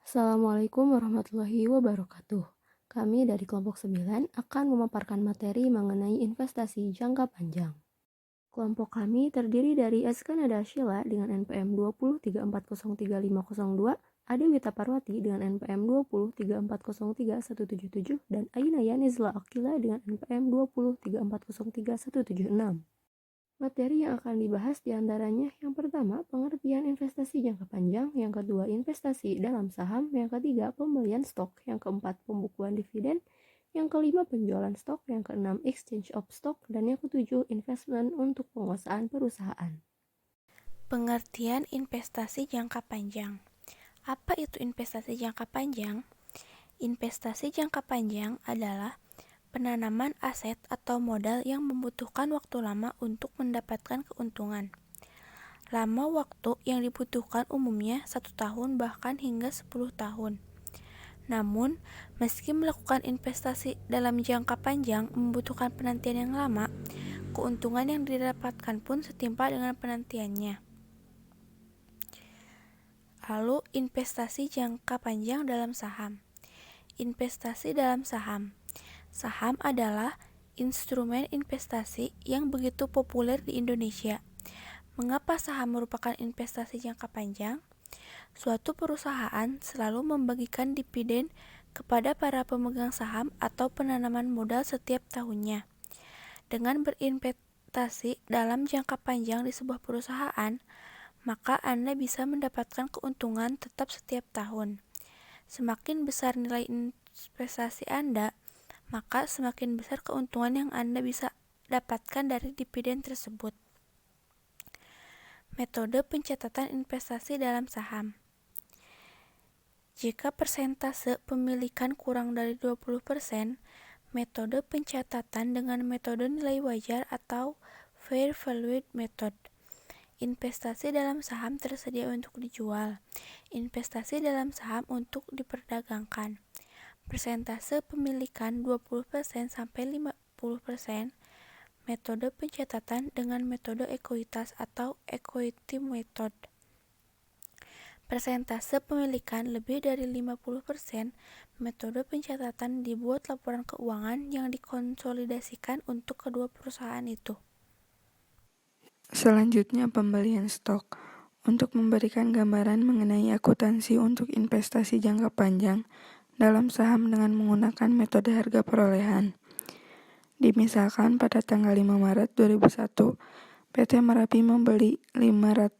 Assalamualaikum warahmatullahi wabarakatuh. Kami dari kelompok 9 akan memaparkan materi mengenai investasi jangka panjang. Kelompok kami terdiri dari Askanada Sheila dengan NPM 2034033502, Ade Wita Parwati dengan NPM 2034031177, dan Ainaya Nizla Akila dengan NPM 2034031176. Materi yang akan dibahas diantaranya yang pertama, pengertian investasi jangka panjang, yang kedua, investasi dalam saham, yang ketiga, pembelian stok, yang keempat, pembukuan dividen, yang kelima, penjualan stok, yang keenam, exchange of stock, dan yang ketujuh, investment untuk penguasaan perusahaan. Pengertian investasi jangka panjang. Apa itu investasi jangka panjang? Investasi jangka panjang adalah penanaman aset atau modal yang membutuhkan waktu lama untuk mendapatkan keuntungan. Lama waktu yang dibutuhkan umumnya 1 tahun bahkan hingga 10 tahun. Namun, meski melakukan investasi dalam jangka panjang membutuhkan penantian yang lama, keuntungan yang didapatkan pun setimpal dengan penantiannya. Lalu, investasi jangka panjang dalam saham. Investasi dalam saham. Saham adalah instrumen investasi yang begitu populer di Indonesia. Mengapa saham merupakan investasi jangka panjang? Suatu perusahaan selalu membagikan dividen kepada para pemegang saham atau penanaman modal setiap tahunnya. Dengan berinvestasi dalam jangka panjang di sebuah perusahaan, maka Anda bisa mendapatkan keuntungan tetap setiap tahun. Semakin besar nilai investasi Anda, maka semakin besar keuntungan yang Anda bisa dapatkan dari dividen tersebut. Metode pencatatan investasi dalam saham. Jika persentase pemilikan kurang dari 20%, metode pencatatan dengan metode nilai wajar atau fair value method. Investasi dalam saham tersedia untuk dijual. Investasi dalam saham untuk diperdagangkan. Persentase pemilikan 20% sampai 50%. Metode pencatatan dengan metode ekuitas atau equity method. Persentase pemilikan lebih dari 50%. Metode pencatatan dibuat laporan keuangan yang dikonsolidasikan untuk kedua perusahaan itu. Selanjutnya, pembelian stok. Untuk memberikan gambaran mengenai akuntansi untuk investasi jangka panjang dalam saham dengan menggunakan metode harga perolehan. Dimisalkan pada tanggal 5 Maret 2001, PT Merapi membeli 5.000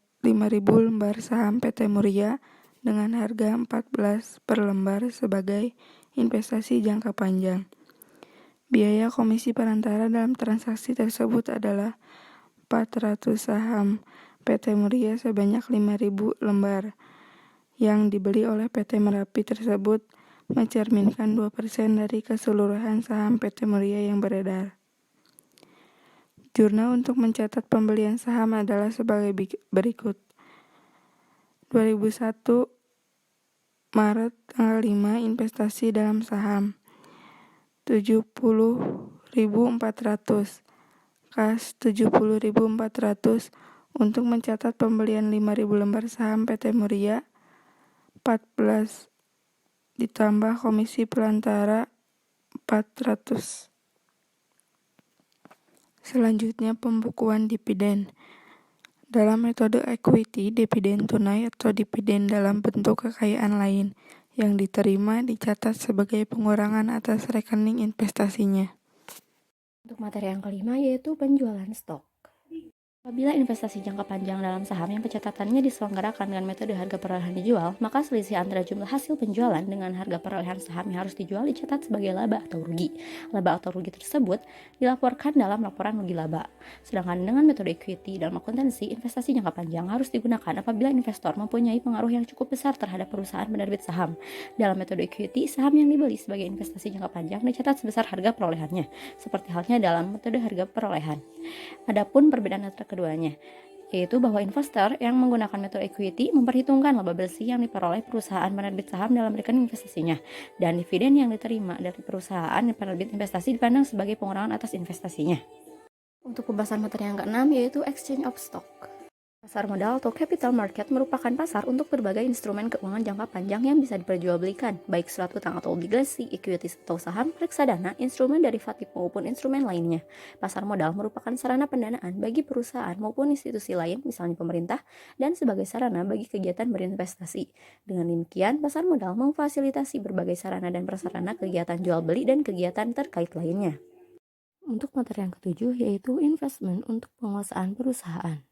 lembar saham PT Muria dengan harga 14 per lembar sebagai investasi jangka panjang. Biaya komisi perantara dalam transaksi tersebut adalah 400 saham PT Muria sebanyak 5.000 lembar yang dibeli oleh PT Merapi tersebut mencerminkan 2% dari keseluruhan saham PT Muria yang beredar. Jurnal untuk mencatat pembelian saham adalah sebagai berikut. 2001 Maret tanggal 5 investasi dalam saham 70.400. Kas 70.400 untuk mencatat pembelian 5.000 lembar saham PT Muria 14 ditambah komisi perantara 400. Selanjutnya, pembukuan dividen. Dalam metode equity, dividen tunai atau dividen dalam bentuk kekayaan lain yang diterima dicatat sebagai pengurangan atas rekening investasinya. Untuk materi yang kelima yaitu penjualan stok. Apabila investasi jangka panjang dalam saham yang pencatatannya diselenggarakan dengan metode harga perolehan dijual, maka selisih antara jumlah hasil penjualan dengan harga perolehan saham yang harus dijual dicatat sebagai laba atau rugi. Laba atau rugi tersebut dilaporkan dalam laporan rugi laba. Sedangkan dengan metode equity dalam akuntansi, investasi jangka panjang harus digunakan apabila investor mempunyai pengaruh yang cukup besar terhadap perusahaan penerbit saham. Dalam metode equity, saham yang dibeli sebagai investasi jangka panjang dicatat sebesar harga perolehannya, seperti halnya dalam metode harga perolehan. Adapun perbedaan antara keduanya, yaitu bahwa investor yang menggunakan metode equity memperhitungkan laba bersih yang diperoleh perusahaan penerbit saham dalam rekening investasinya, dan dividen yang diterima dari perusahaan penerbit investasi dipandang sebagai pengurangan atas investasinya. Untuk pembahasan materi yang keenam yaitu exchange of stock. Pasar modal atau capital market merupakan pasar untuk berbagai instrumen keuangan jangka panjang yang bisa diperjualbelikan, baik surat utang atau obligasi, equities atau saham, reksadana, instrumen derivatif maupun instrumen lainnya. Pasar modal merupakan sarana pendanaan bagi perusahaan maupun institusi lain, misalnya pemerintah, dan sebagai sarana bagi kegiatan berinvestasi. Dengan demikian, pasar modal memfasilitasi berbagai sarana dan prasarana kegiatan jual beli dan kegiatan terkait lainnya. Untuk materi yang ketujuh yaitu investment untuk penguasaan perusahaan.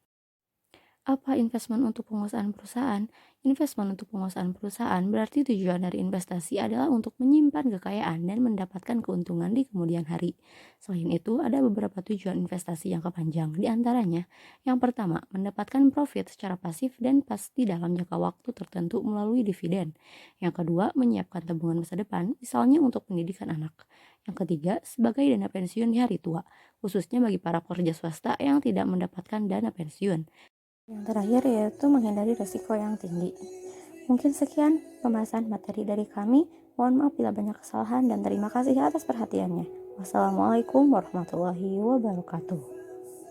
Apa investment untuk penguasaan perusahaan? Investment untuk penguasaan perusahaan berarti tujuan dari investasi adalah untuk menyimpan kekayaan dan mendapatkan keuntungan di kemudian hari. Selain itu, ada beberapa tujuan investasi jangka panjang. Di antaranya, yang pertama, mendapatkan profit secara pasif dan pasti dalam jangka waktu tertentu melalui dividen. Yang kedua, menyiapkan tabungan masa depan, misalnya untuk pendidikan anak. Yang ketiga, sebagai dana pensiun di hari tua, khususnya bagi para pekerja swasta yang tidak mendapatkan dana pensiun. Yang terakhir yaitu menghindari resiko yang tinggi. Mungkin sekian pembahasan materi dari kami. Mohon maaf bila banyak kesalahan dan terima kasih atas perhatiannya. Wassalamualaikum warahmatullahi wabarakatuh.